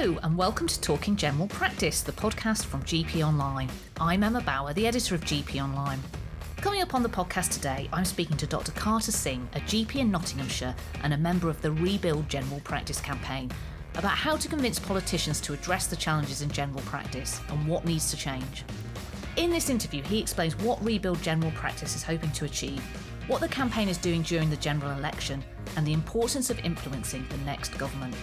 Hello and welcome to Talking General Practice, the podcast from GP Online. I'm Emma Bower, the editor of GP Online. Coming up on the podcast today, I'm speaking to Dr. Carter Singh, a GP in Nottinghamshire and a member of the Rebuild General Practice campaign, about how to convince politicians to address the challenges in general practice and what needs to change. In this interview, he explains what Rebuild General Practice is hoping to achieve, what the campaign is doing during the general election, and the importance of influencing the next government.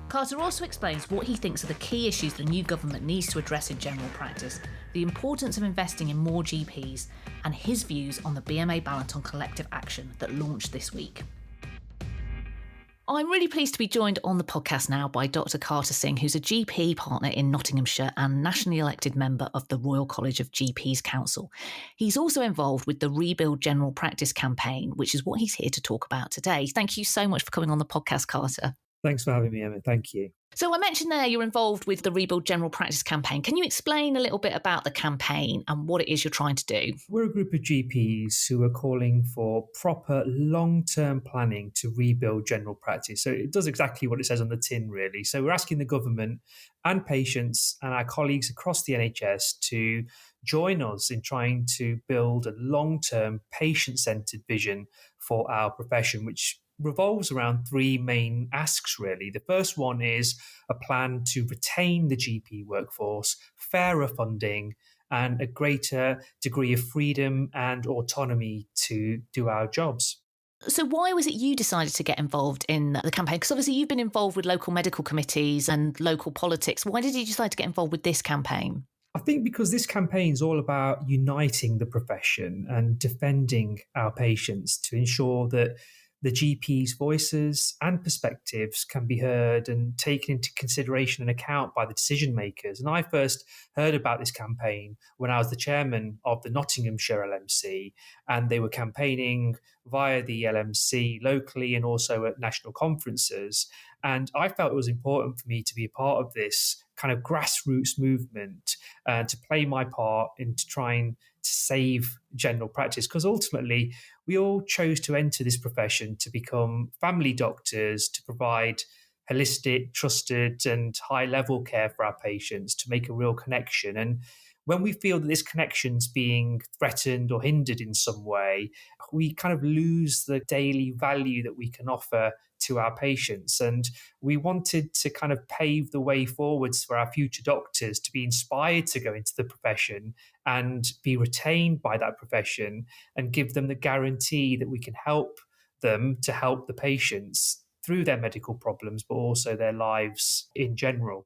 Carter also explains what he thinks are the key issues the new government needs to address in general practice, the importance of investing in more GPs, and his views on the BMA ballot on collective action that launched this week. I'm really pleased to be joined on the podcast now by Dr. Carter Singh, who's a GP partner in Nottinghamshire and nationally elected member of the Royal College of GPs Council. He's also involved with the Rebuild General Practice campaign, which is what he's here to talk about today. Thank you so much for coming on the podcast, Carter. Thanks for having me, Emma. Thank you. So I mentioned there you're involved with the Rebuild General Practice campaign. Can you explain a little bit about the campaign and what it is you're trying to do? We're a group of GPs who are calling for proper long-term planning to rebuild general practice. So it does exactly what it says on the tin, really. So we're asking the government and patients and our colleagues across the NHS to join us in trying to build a long-term patient-centred vision for our profession, which revolves around three main asks, really. The first one is a plan to retain the GP workforce, fairer funding, and a greater degree of freedom and autonomy to do our jobs. So why was it you decided to get involved in the campaign? Because obviously you've been involved with local medical committees and local politics. Why did you decide to get involved with this campaign? I think because this campaign is all about uniting the profession and defending our patients to ensure that the GP's voices and perspectives can be heard and taken into consideration and account by the decision makers. And I first heard about this campaign when I was the chairman of the Nottinghamshire LMC, and they were campaigning via the LMC locally and also at national conferences. And I felt it was important for me to be a part of this kind of grassroots movement to play my part into trying to save general practice, because ultimately we all chose to enter this profession to become family doctors, to provide holistic, trusted and high-level care for our patients, to make a real connection. And when we feel that this connection's being threatened or hindered in some way, we kind of lose the daily value that we can offer to our patients. And we wanted to kind of pave the way forwards for our future doctors to be inspired to go into the profession and be retained by that profession and give them the guarantee that we can help them to help the patients through their medical problems, but also their lives in general.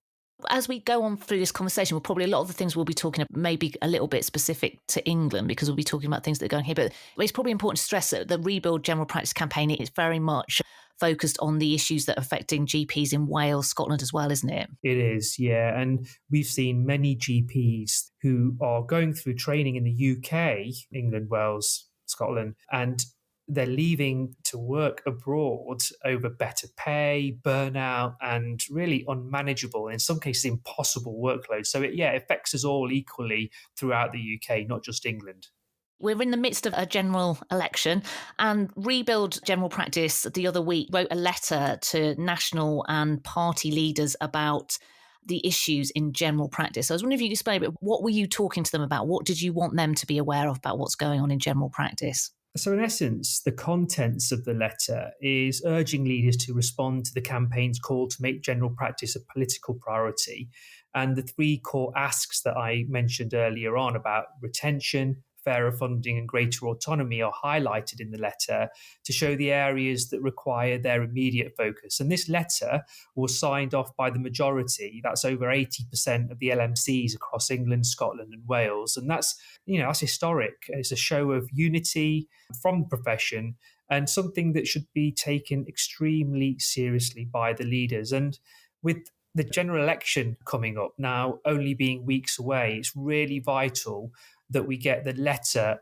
As we go on through this conversation, a lot of the things we'll be talking about maybe a little bit specific to England, because we'll be talking about things that are going here. But it's probably important to stress that the Rebuild General Practice campaign is very much focused on the issues that are affecting GPs in Wales, Scotland as well, isn't it? It is, yeah. And we've seen many GPs who are going through training in the UK, England, Wales, Scotland, and they're leaving to work abroad over better pay, burnout, and really unmanageable, in some cases impossible workloads. So it affects us all equally throughout the UK, not just England. We're in the midst of a general election, and Rebuild General Practice the other week wrote a letter to national and party leaders about the issues in general practice. So I was wondering if you could explain a bit, what were you talking to them about? What did you want them to be aware of about what's going on in general practice? So in essence, the contents of the letter is urging leaders to respond to the campaign's call to make general practice a political priority. And the three core asks that I mentioned earlier on about retention, fairer funding and greater autonomy are highlighted in the letter to show the areas that require their immediate focus. And this letter was signed off by the majority. That's over 80% of the LMCs across England, Scotland and Wales. And that's historic. It's a show of unity from the profession and something that should be taken extremely seriously by the leaders. And with the general election coming up now, only being weeks away, it's really vital that we get the letter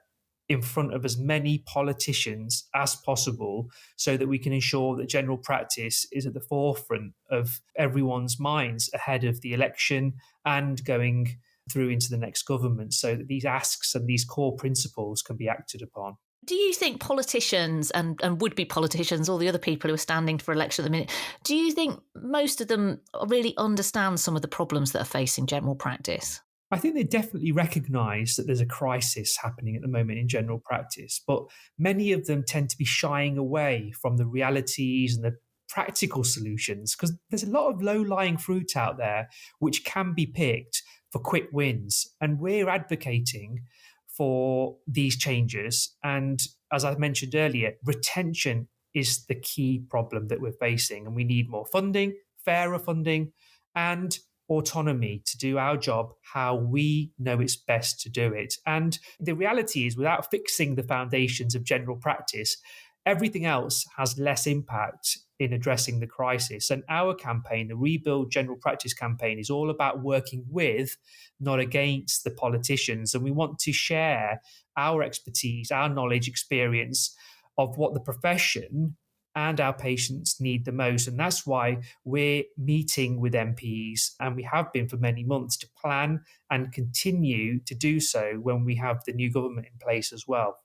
in front of as many politicians as possible so that we can ensure that general practice is at the forefront of everyone's minds ahead of the election and going through into the next government, so that these asks and these core principles can be acted upon. Do you think politicians and would-be politicians, all the other people who are standing for election at the minute, do you think most of them really understand some of the problems that are facing general practice? I think they definitely recognise that there's a crisis happening at the moment in general practice, but many of them tend to be shying away from the realities and the practical solutions because there's a lot of low lying fruit out there which can be picked for quick wins. And we're advocating for these changes. And as I mentioned earlier, retention is the key problem that we're facing. And we need more funding, fairer funding, and autonomy to do our job how we know it's best to do it. And the reality is, without fixing the foundations of general practice, everything else has less impact in addressing the crisis. And our campaign, the Rebuild General Practice campaign, is all about working with, not against, the politicians. And we want to share our expertise, our knowledge, experience of what the profession and our patients need the most. And that's why we're meeting with MPs, and we have been for many months, to plan and continue to do so when we have the new government in place as well.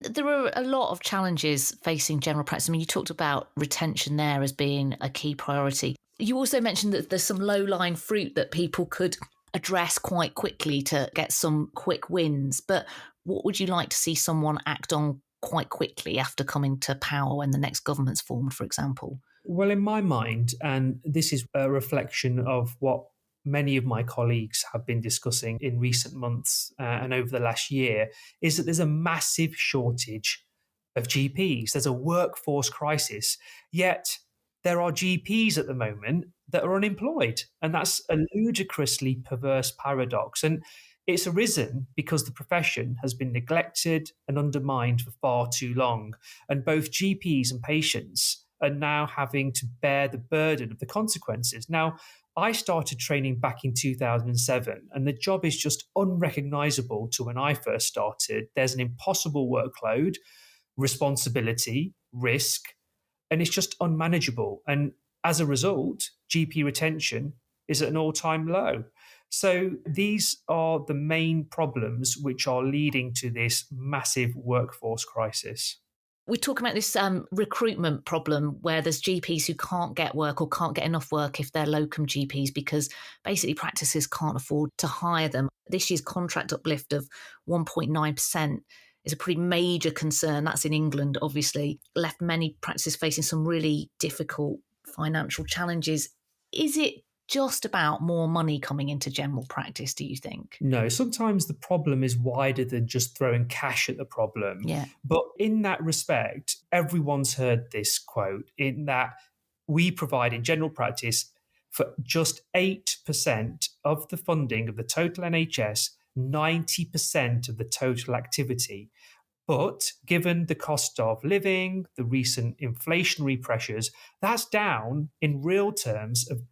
There are a lot of challenges facing general practice. I mean, you talked about retention there as being a key priority. You also mentioned that there's some low-lying fruit that people could address quite quickly to get some quick wins. But what would you like to see someone act on quite quickly after coming to power when the next government's formed, for example? Well, in my mind, and this is a reflection of what many of my colleagues have been discussing in recent months and over the last year, is that there's a massive shortage of GPs. There's a workforce crisis, yet there are GPs at the moment that are unemployed. And that's a ludicrously perverse paradox. And it's arisen because the profession has been neglected and undermined for far too long. And both GPs and patients are now having to bear the burden of the consequences. Now, I started training back in 2007, and the job is just unrecognizable to when I first started. There's an impossible workload, responsibility, risk, and it's just unmanageable. And as a result, GP retention is at an all-time low. So these are the main problems which are leading to this massive workforce crisis. We talk about this recruitment problem where there's GPs who can't get work or can't get enough work if they're locum GPs because basically practices can't afford to hire them. This year's contract uplift of 1.9% is a pretty major concern. That's in England, obviously, left many practices facing some really difficult financial challenges. Is it just about more money coming into general practice, do you think? No, sometimes the problem is wider than just throwing cash at the problem. Yeah. But in that respect, everyone's heard this quote in that we provide in general practice for just 8% of the funding of the total NHS, 90% of the total activity. But given the cost of living, the recent inflationary pressures, that's down in real terms of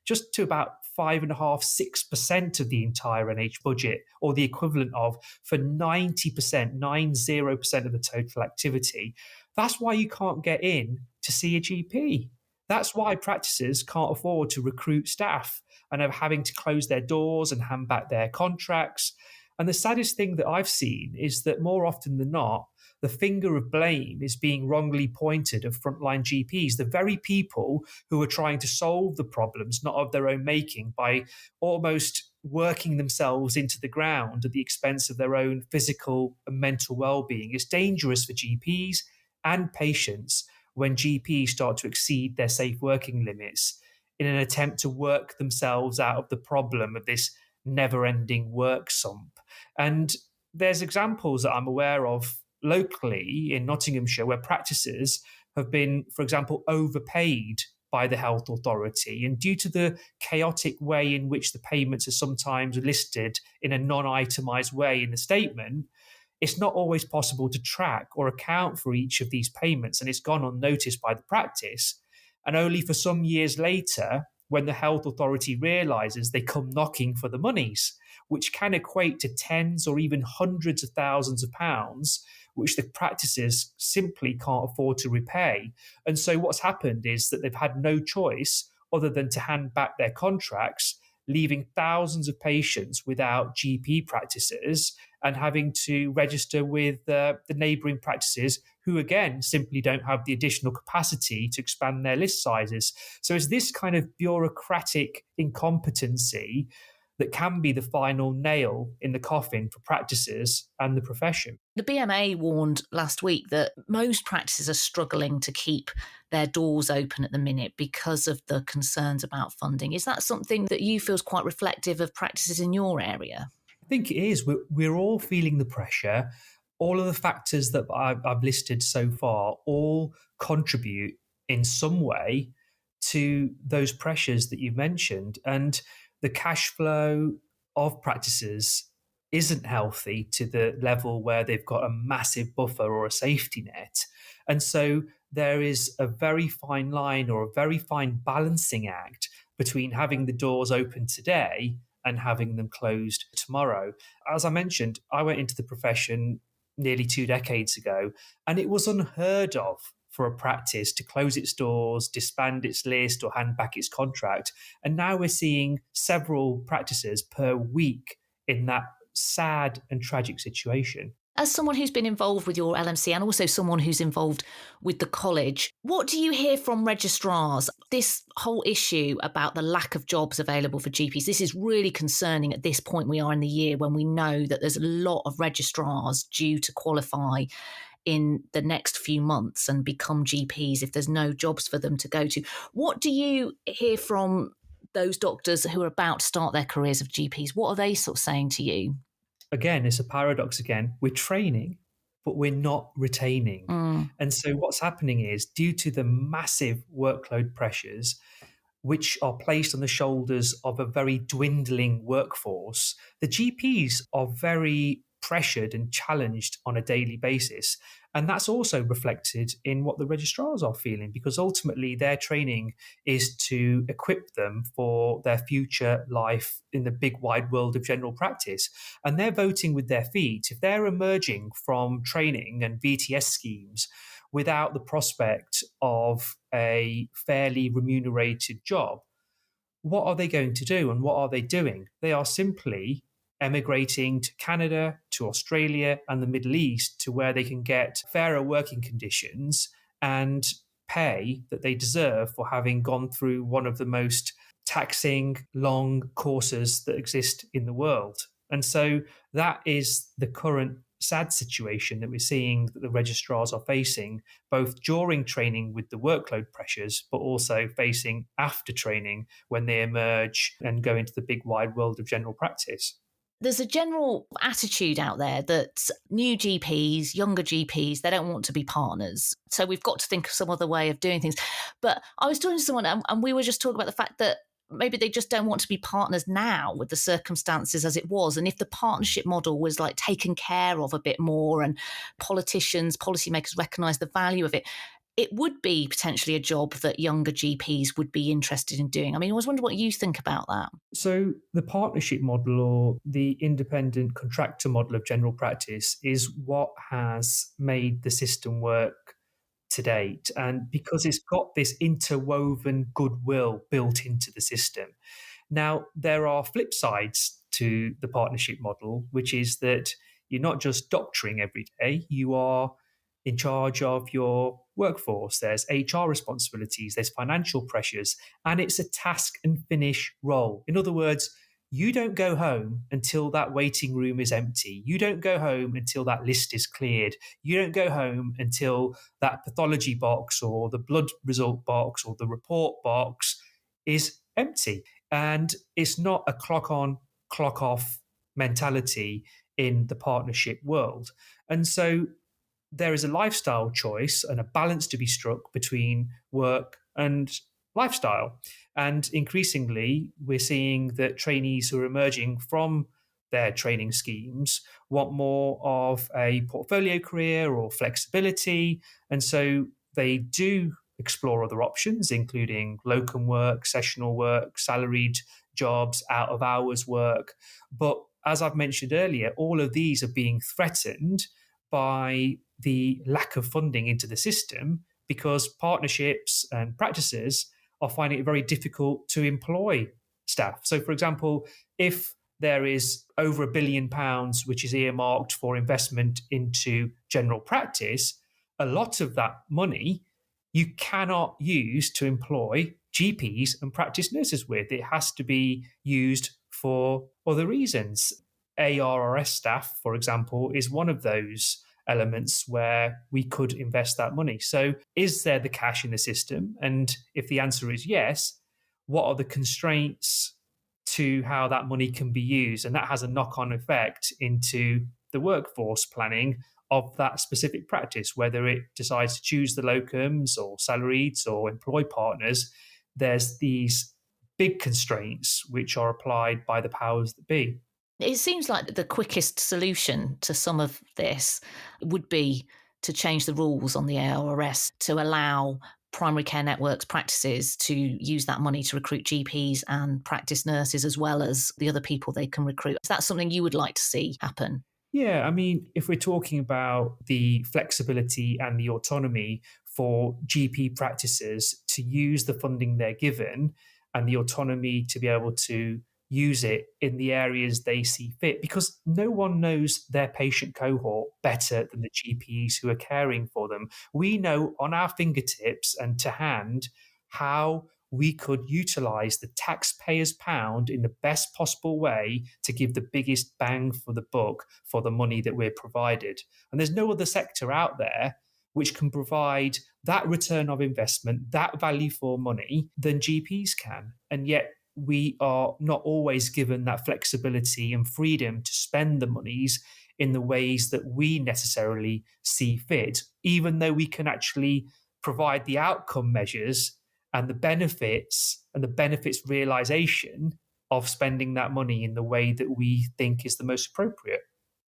just to about 5.5–6% of the entire NH budget, or the equivalent of for 90% of the total activity. That's why you can't get in to see a GP. That's why practices can't afford to recruit staff and are having to close their doors and hand back their contracts. And the saddest thing that I've seen is that more often than not, the finger of blame is being wrongly pointed at frontline GPs, the very people who are trying to solve the problems, not of their own making, by almost working themselves into the ground at the expense of their own physical and mental well-being. It's dangerous for GPs and patients when GPs start to exceed their safe working limits in an attempt to work themselves out of the problem of this never-ending work sump. And there's examples that I'm aware of locally in Nottinghamshire where practices have been, for example, overpaid by the health authority. And due to the chaotic way in which the payments are sometimes listed in a non-itemized way in the statement, it's not always possible to track or account for each of these payments, and it's gone unnoticed by the practice. And only for some years later, when the health authority realizes, they come knocking for the monies, which can equate to tens or even hundreds of thousands of pounds, which the practices simply can't afford to repay. And so what's happened is that they've had no choice other than to hand back their contracts leaving thousands of patients without GP practices and having to register with the neighbouring practices who, again, simply don't have the additional capacity to expand their list sizes. So it's this kind of bureaucratic incompetency that can be the final nail in the coffin for practices and the profession. The BMA warned last week that most practices are struggling to keep their doors open at the minute because of the concerns about funding. Is that something that you feel is quite reflective of practices in your area? I think it is. We're all feeling the pressure. All of the factors that I've listed so far all contribute in some way to those pressures that you mentioned. And the cash flow of practices isn't healthy to the level where they've got a massive buffer or a safety net. And so there is a very fine line or a very fine balancing act between having the doors open today and having them closed tomorrow. As I mentioned, I went into the profession nearly 2 decades ago, and it was unheard of for a practice to close its doors, disband its list, or hand back its contract. And now we're seeing several practices per week in that sad and tragic situation. As someone who's been involved with your LMC and also someone who's involved with the college, what do you hear from registrars? This whole issue about the lack of jobs available for GPs, this is really concerning at this point we are in the year when we know that there's a lot of registrars due to qualify in the next few months and become GPs if there's no jobs for them to go to. What do you hear from those doctors who are about to start their careers of GPs? What are they sort of saying to you? Again, it's a paradox again. We're training, but we're not retaining. And so what's happening is, due to the massive workload pressures, which are placed on the shoulders of a very dwindling workforce, the GPs are very pressured and challenged on a daily basis. And that's also reflected in what the registrars are feeling, because ultimately their training is to equip them for their future life in the big wide world of general practice. And they're voting with their feet. If they're emerging from training and VTS schemes without the prospect of a fairly remunerated job, what are they going to do and what are they doing? They are simply emigrating to Canada, to Australia, and the Middle East, to where they can get fairer working conditions and pay that they deserve for having gone through one of the most taxing, long courses that exist in the world. And so that is the current sad situation that we're seeing that the registrars are facing, both during training with the workload pressures, but also facing after training when they emerge and go into the big wide world of general practice. There's a general attitude out there that new GPs, younger GPs, they don't want to be partners. So we've got to think of some other way of doing things. But I was talking to someone and we were just talking about the fact that maybe they just don't want to be partners now with the circumstances as it was. And if the partnership model was like taken care of a bit more and politicians, policymakers recognise the value of it, it would be potentially a job that younger GPs would be interested in doing. I mean, I was wondering what you think about that. So the partnership model or the independent contractor model of general practice is what has made the system work to date. And because it's got this interwoven goodwill built into the system. Now, there are flip sides to the partnership model, which is that you're not just doctoring every day, you are in charge of your workforce. There's HR responsibilities, there's financial pressures, and it's a task and finish role. In other words, you don't go home until that waiting room is empty. You don't go home until that list is cleared. You don't go home until that pathology box or the blood result box or the report box is empty. And it's not a clock on, clock off mentality in the partnership world. And so there is a lifestyle choice and a balance to be struck between work and lifestyle. And increasingly, we're seeing that trainees who are emerging from their training schemes want more of a portfolio career or flexibility. And so they do explore other options, including locum work, sessional work, salaried jobs, out of hours work. But as I've mentioned earlier, all of these are being threatened by the lack of funding into the system, because partnerships and practices are finding it very difficult to employ staff. So, for example, if there is over £1 billion which is earmarked for investment into general practice, a lot of that money you cannot use to employ GPs and practice nurses with. It has to be used for other reasons. ARRS staff, for example, is one of those elements where we could invest that money. So, is there the cash in the system? And if the answer is yes, what are the constraints to how that money can be used? And that has a knock on effect into the workforce planning of that specific practice, whether it decides to choose the locums or salarieds or employ partners. There's these big constraints which are applied by the powers that be. It seems like the quickest solution to some of this would be to change the rules on the ARRS to allow primary care networks practices to use that money to recruit GPs and practice nurses as well as the other people they can recruit. Is that something you would like to see happen? Yeah, I mean, if we're talking about the flexibility and the autonomy for GP practices to use the funding they're given and the autonomy to be able to use it in the areas they see fit, because no one knows their patient cohort better than the GPs who are caring for them. We know on our fingertips and to hand how we could utilize the taxpayer's pound in the best possible way to give the biggest bang for the buck for the money that we're provided. And there's no other sector out there which can provide that return of investment, that value for money than GPs can. And yet we are not always given that flexibility and freedom to spend the monies in the ways that we necessarily see fit, even though we can actually provide the outcome measures and the benefits realization of spending that money in the way that we think is the most appropriate.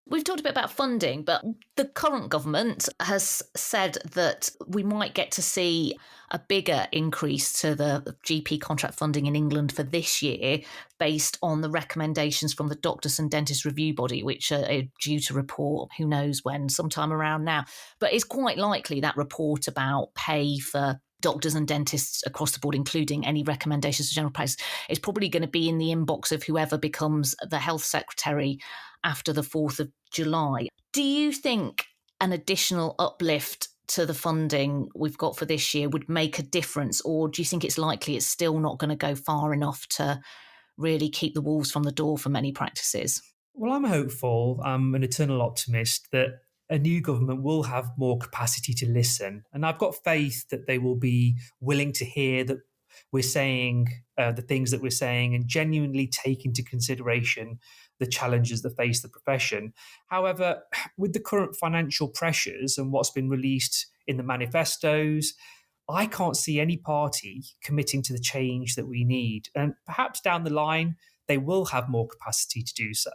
We've talked a bit about funding, but the current government has said that we might get to see a bigger increase to the GP contract funding in England for this year based on the recommendations from the Doctors and Dentists Review Body, which are due to report who knows when, sometime around now. But it's quite likely that report about pay for doctors and dentists across the board, including any recommendations to general practice, is probably going to be in the inbox of whoever becomes the health secretary after the 4th of July. Do you think an additional uplift to the funding we've got for this year would make a difference, or do you think it's likely it's still not going to go far enough to really keep the wolves from the door for many practices? Well, I'm hopeful. I'm an eternal optimist that a new government will have more capacity to listen. And I've got faith that they will be willing to hear that we're saying the things that we're saying and genuinely take into consideration the challenges that face the profession. However, with the current financial pressures and what's been released in the manifestos, I can't see any party committing to the change that we need. And perhaps down the line, they will have more capacity to do so.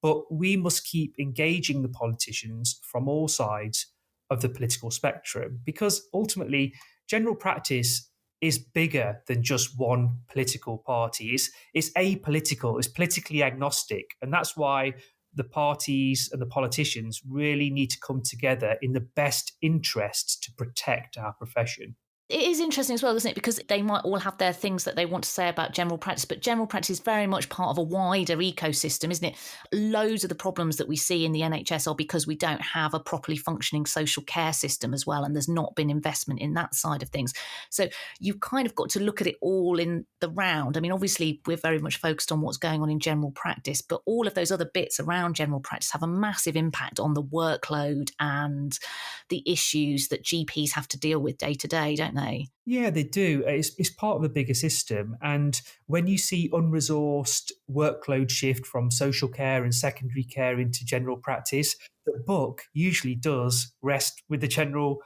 But we must keep engaging the politicians from all sides of the political spectrum, because ultimately, general practice is bigger than just one political party. It's apolitical, it's politically agnostic. And that's why the parties and the politicians really need to come together in the best interests to protect our profession. It is interesting as well, isn't it? Because they might all have their things that they want to say about general practice, but general practice is very much part of a wider ecosystem, isn't it? Loads of the problems that we see in the NHS are because we don't have a properly functioning social care system as well, and there's not been investment in that side of things. So you've kind of got to look at it all in the round. I mean, obviously, we're very much focused on what's going on in general practice, but all of those other bits around general practice have a massive impact on the workload and the issues that GPs have to deal with day to day, don't they? Yeah, they do. It's part of a bigger system. And when you see unresourced workload shift from social care and secondary care into general practice, the buck usually does rest with the general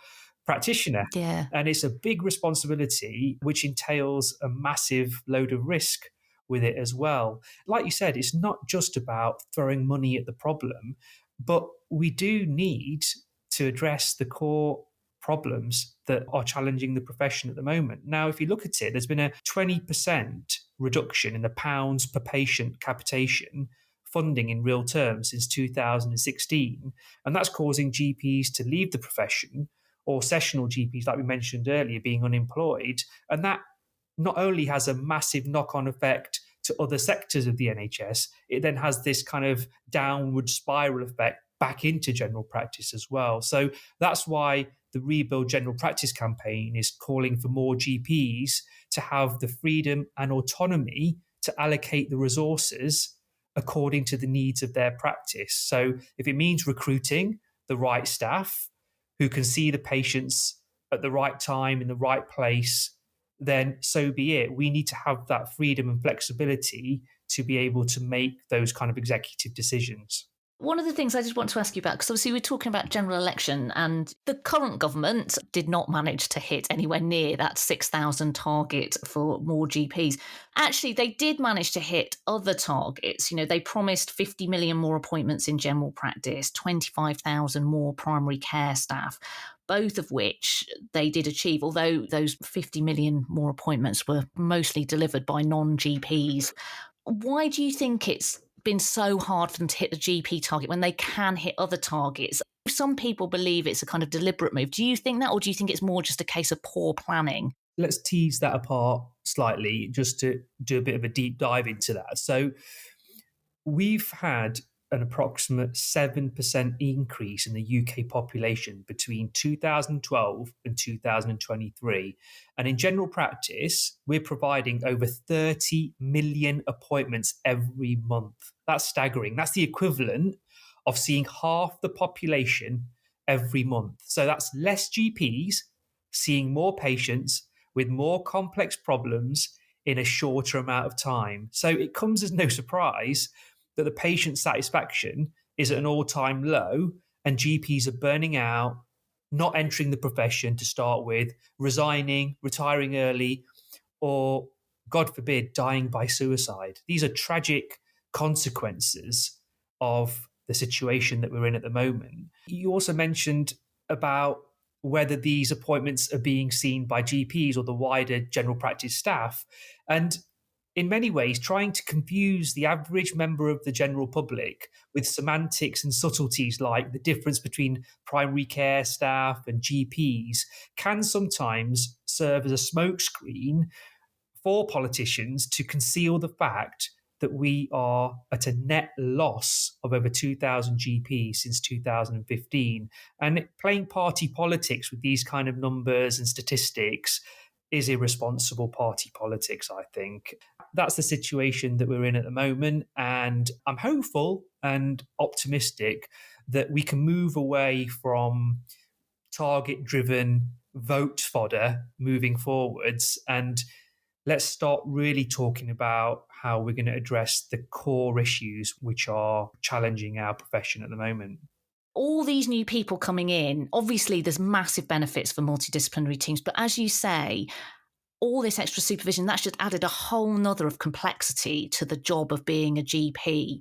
practitioner. Yeah. And it's a big responsibility, which entails a massive load of risk with it as well. Like you said, it's not just about throwing money at the problem, but we do need to address the core problems that are challenging the profession at the moment. Now, if you look at it, there's been a 20% reduction in the pounds per patient capitation funding in real terms since 2016. And that's causing GPs to leave the profession, or sessional GPs, like we mentioned earlier, being unemployed. And that not only has a massive knock-on effect to other sectors of the NHS, it then has this kind of downward spiral effect back into general practice as well. So that's why the Rebuild General Practice campaign is calling for more GPs to have the freedom and autonomy to allocate the resources according to the needs of their practice. So if it means recruiting the right staff who can see the patients at the right time in the right place, then so be it. We need to have that freedom and flexibility to be able to make those kind of executive decisions. One of the things I just want to ask you about, because obviously we're talking about general election, and the current government did not manage to hit anywhere near that 6,000 target for more GPs. Actually, they did manage to hit other targets. They promised 50 million more appointments in general practice, 25,000 more primary care staff, both of which they did achieve, although those 50 million more appointments were mostly delivered by non-GPs. Why do you think it's been so hard for them to hit the GP target when they can hit other targets? Some people believe it's a kind of deliberate move. Do you think that, or do you think it's more just a case of poor planning? Let's tease that apart slightly just to do a bit of a deep dive into that. So we've had an approximate 7% increase in the UK population between 2012 and 2023. And in general practice, we're providing over 30 million appointments every month. That's staggering. That's the equivalent of seeing half the population every month. So that's less GPs seeing more patients with more complex problems in a shorter amount of time. So it comes as no surprise that the patient satisfaction is at an all-time low and GPs are burning out, not entering the profession to start with, resigning, retiring early, or, God forbid, dying by suicide. These are tragic consequences of the situation that we're in at the moment. You also mentioned about whether these appointments are being seen by GPs or the wider general practice staff. And in many ways, trying to confuse the average member of the general public with semantics and subtleties like the difference between primary care staff and GPs can sometimes serve as a smokescreen for politicians to conceal the fact that we are at a net loss of over 2,000 GPs since 2015. And playing party politics with these kind of numbers and statistics is irresponsible party politics, I think. That's the situation that we're in at the moment. And I'm hopeful and optimistic that we can move away from target-driven vote fodder moving forwards. And let's start really talking about how we're going to address the core issues which are challenging our profession at the moment. All these new people coming in, obviously there's massive benefits for multidisciplinary teams, but as you say, all this extra supervision, that's just added a whole nother of complexity to the job of being a GP,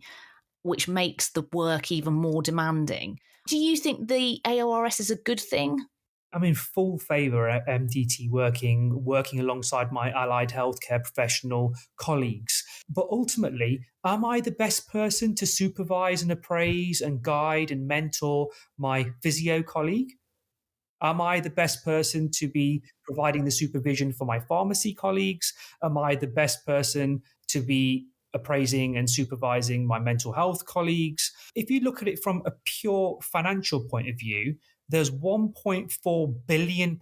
which makes the work even more demanding. Do you think the AORS is a good thing? I'm in full favour of MDT working alongside my allied healthcare professional colleagues. But ultimately, am I the best person to supervise and appraise and guide and mentor my physio colleague? Am I the best person to be providing the supervision for my pharmacy colleagues? Am I the best person to be appraising and supervising my mental health colleagues? If you look at it from a pure financial point of view, there's £1.4 billion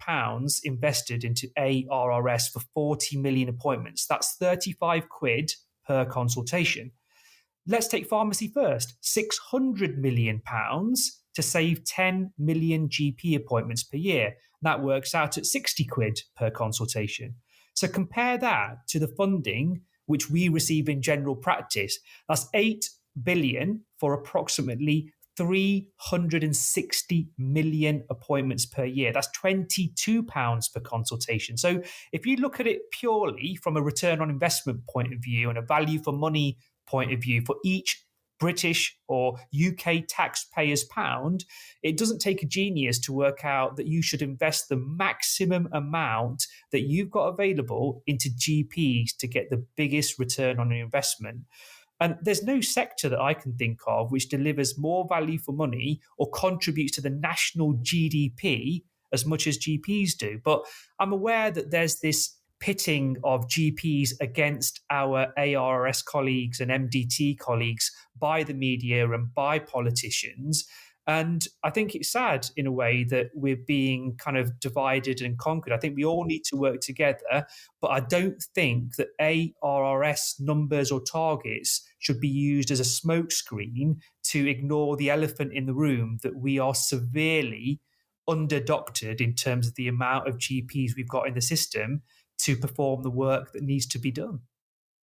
invested into ARRS for 40 million appointments. That's 35 quid per consultation. Let's take pharmacy first. £600 million to save 10 million GP appointments per year. That works out at 60 quid per consultation. So compare that to the funding which we receive in general practice. That's 8 billion for approximately 360 million appointments per year. That's £22 per consultation. So if you look at it purely from a return on investment point of view and a value for money point of view for each British or UK taxpayer's pound, it doesn't take a genius to work out that you should invest the maximum amount that you've got available into GPs to get the biggest return on your investment. And there's no sector that I can think of which delivers more value for money or contributes to the national GDP as much as GPs do. But I'm aware that there's this pitting of GPs against our ARS colleagues and MDT colleagues by the media and by politicians. And I think it's sad in a way that we're being kind of divided and conquered. I think we all need to work together, but I don't think that ARRS numbers or targets should be used as a smokescreen to ignore the elephant in the room, that we are severely under-doctored in terms of the amount of GPs we've got in the system to perform the work that needs to be done.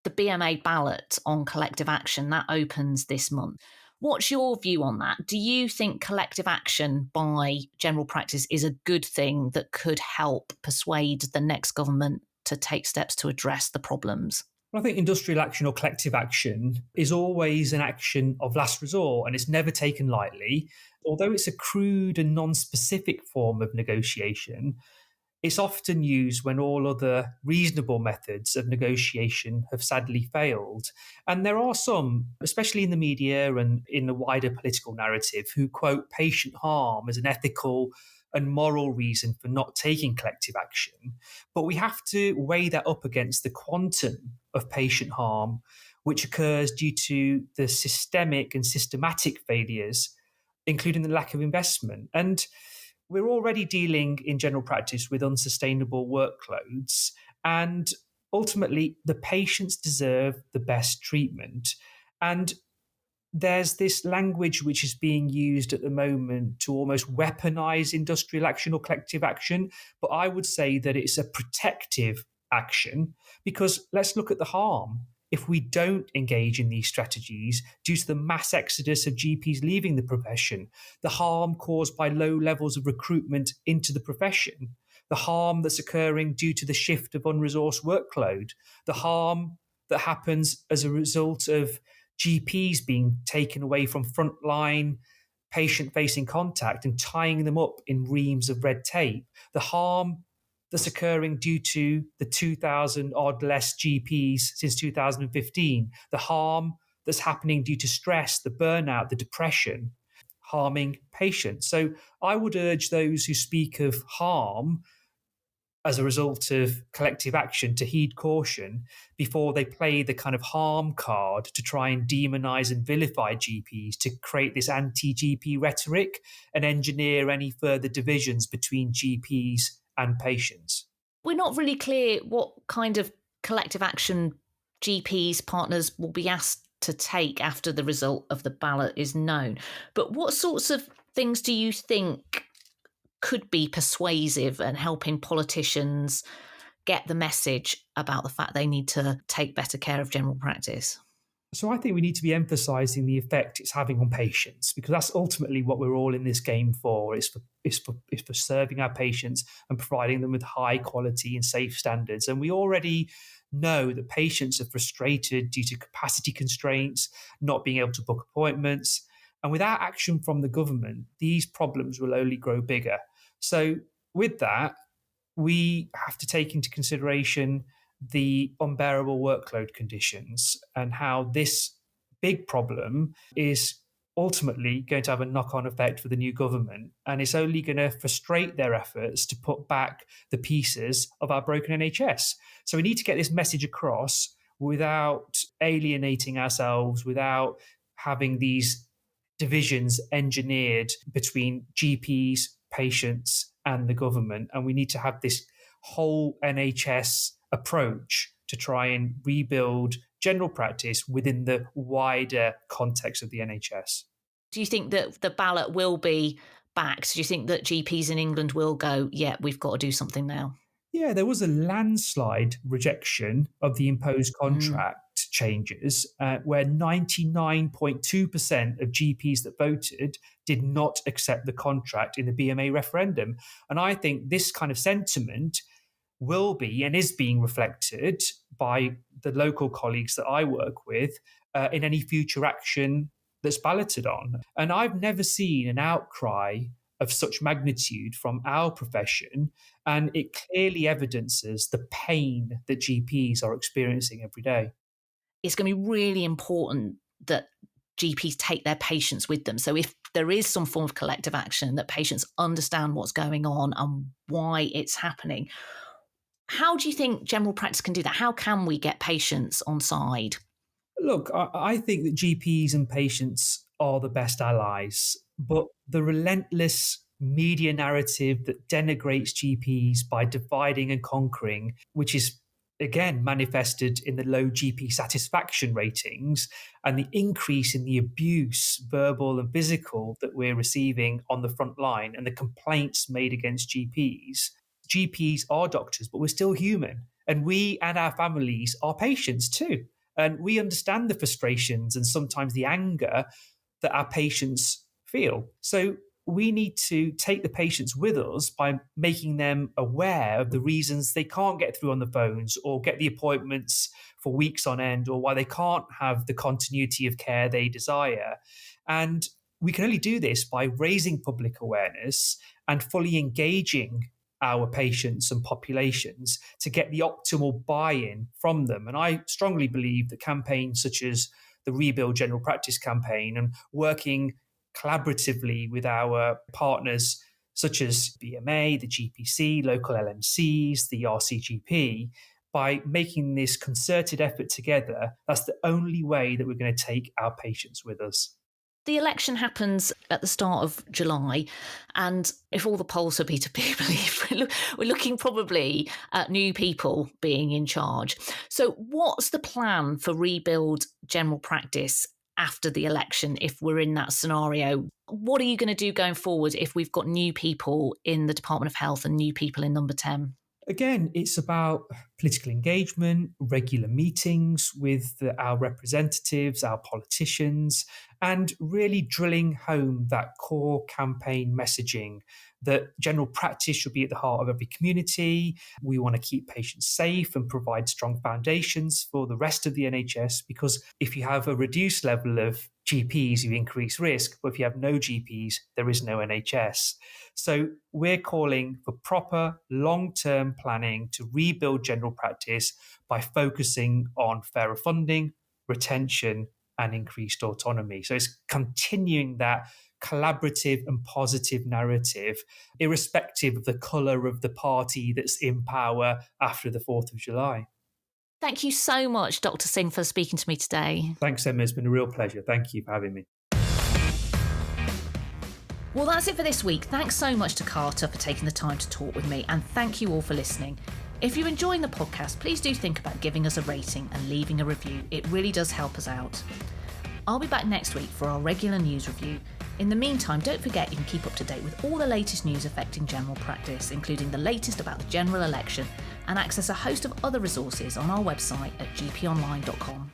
The BMA ballot on collective action, that opens this month. What's your view on that? Do you think collective action by general practice is a good thing that could help persuade the next government to take steps to address the problems? Well, I think industrial action or collective action is always an action of last resort, and it's never taken lightly. Although it's a crude and non-specific form of negotiation, it's often used when all other reasonable methods of negotiation have sadly failed. And there are some, especially in the media and in the wider political narrative, who quote patient harm as an ethical and moral reason for not taking collective action. But we have to weigh that up against the quantum of patient harm which occurs due to the systemic and systematic failures, including the lack of investment. And we're already dealing in general practice with unsustainable workloads, and ultimately the patients deserve the best treatment. And there's this language which is being used at the moment to almost weaponize industrial action or collective action, but I would say that it's a protective action, because let's look at the harm. If we don't engage in these strategies due to the mass exodus of GPs leaving the profession, the harm caused by low levels of recruitment into the profession, the harm that's occurring due to the shift of unresourced workload, the harm that happens as a result of GPs being taken away from frontline patient-facing contact and tying them up in reams of red tape, the harm that's occurring due to the 2,000 odd less GPs since 2015, the harm that's happening due to stress, the burnout, the depression, harming patients. So I would urge those who speak of harm as a result of collective action to heed caution before they play the kind of harm card to try and demonize and vilify GPs, to create this anti-GP rhetoric and engineer any further divisions between GPs and patients. We're not really clear what kind of collective action GPs partners will be asked to take after the result of the ballot is known. But what sorts of things do you think could be persuasive and helping politicians get the message about the fact they need to take better care of general practice? So I think we need to be emphasising the effect it's having on patients, because that's ultimately what we're all in this game for. It's for serving our patients and providing them with high quality and safe standards. And we already know that patients are frustrated due to capacity constraints, not being able to book appointments. And without action from the government, these problems will only grow bigger. So with that, we have to take into consideration the unbearable workload conditions and how this big problem is ultimately going to have a knock-on effect for the new government, and it's only going to frustrate their efforts to put back the pieces of our broken NHS. So we need to get this message across without alienating ourselves, without having these divisions engineered between GPs, patients, and the government. And we need to have this whole NHS approach to try and rebuild general practice within the wider context of the NHS. Do you think that the ballot will be backed? Do you think that GPs in England will go, yeah, we've got to do something now? Yeah, there was a landslide rejection of the imposed contract changes, where 99.2% of GPs that voted did not accept the contract in the BMA referendum. And I think this kind of sentiment will be and is being reflected by the local colleagues that I work with in any future action that's balloted on. And I've never seen an outcry of such magnitude from our profession, and it clearly evidences the pain that GPs are experiencing every day. It's going to be really important that GPs take their patients with them. So if there is some form of collective action, that patients understand what's going on and why it's happening. How do you think general practice can do that? How can we get patients on side? Look, I think that GPs and patients are the best allies, but the relentless media narrative that denigrates GPs by dividing and conquering, which is again manifested in the low GP satisfaction ratings and the increase in the abuse, verbal and physical, that we're receiving on the front line and the complaints made against GPs. GPs are doctors, but we're still human. And we and our families are patients too. And we understand the frustrations and sometimes the anger that our patients feel. So we need to take the patients with us by making them aware of the reasons they can't get through on the phones or get the appointments for weeks on end, or why they can't have the continuity of care they desire. And we can only do this by raising public awareness and fully engaging our patients and populations to get the optimal buy-in from them. And I strongly believe that campaigns such as the Rebuild General Practice campaign and working collaboratively with our partners such as BMA, the GPC, local LMCs, the RCGP, by making this concerted effort together, that's the only way that we're going to take our patients with us. The election happens at the start of July, and if all the polls are to be believed, we're looking probably at new people being in charge. So what's the plan for Rebuild General Practice after the election if we're in that scenario? What are you going to do going forward if we've got new people in the Department of Health and new people in Number 10? Again, it's about political engagement, regular meetings with our representatives, our politicians, and really drilling home that core campaign messaging that general practice should be at the heart of every community. We want to keep patients safe and provide strong foundations for the rest of the NHS, because if you have a reduced level of GPs, you increase risk, but if you have no GPs, there is no NHS. So we're calling for proper long-term planning to rebuild general practice by focusing on fairer funding, retention, and increased autonomy. So it's continuing that collaborative and positive narrative, irrespective of the colour of the party that's in power after the 4th of July. Thank you so much, Dr. Singh, for speaking to me today. Thanks, Emma. It's been a real pleasure. Thank you for having me. Well, that's it for this week. Thanks so much to Carter for taking the time to talk with me, and thank you all for listening. If you're enjoying the podcast, please do think about giving us a rating and leaving a review. It really does help us out. I'll be back next week for our regular news review. In the meantime, don't forget you can keep up to date with all the latest news affecting general practice, including the latest about the general election, and access a host of other resources on our website at GPonline.com.